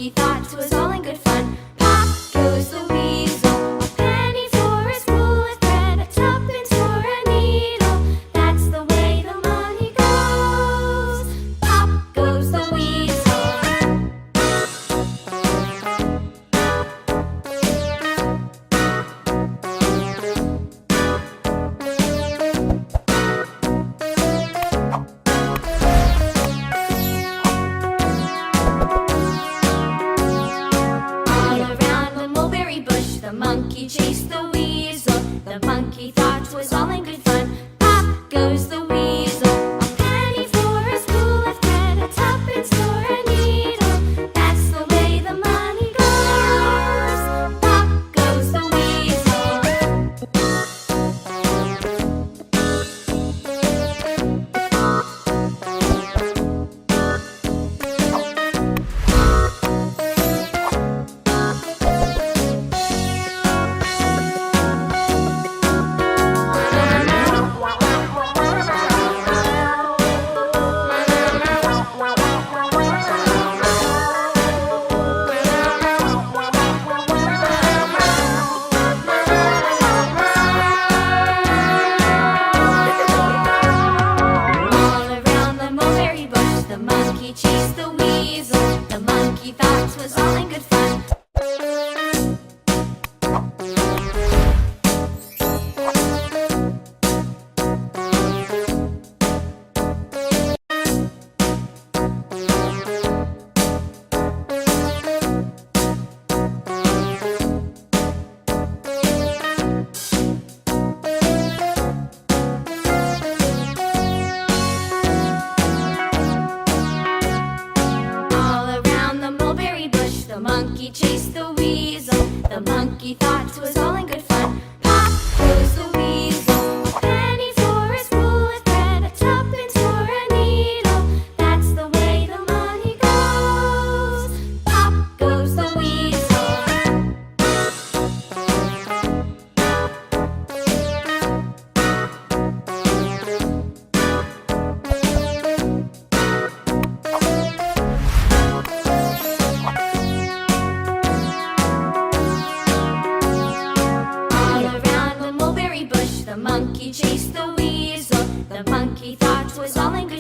monkey thought 'twas all in good fun. Pop goes the weasel, a penny for a spool of thread, a tuppence for a needle. That's the way the money goes. Pop goes the weasel. The monkey chased the weasel. The monkey thought 'twas all in good fun. Pop goes the weasel, a penny for a spool of thread, a tuppence for a needle. That's the way the money goes. Pop goes the weasel. The monkey chased the weasel. The monkey thought 'twas all in good fun. The monkey chased the weasel. The monkey thought 'twas all in good fun. Pop goes the weasel, a penny for a spool of thread, a tuppence for a needle. That's the way the money goes. Pop goes the weasel. The monkey chased the weasel. The monkey thought 'twas all in good fun.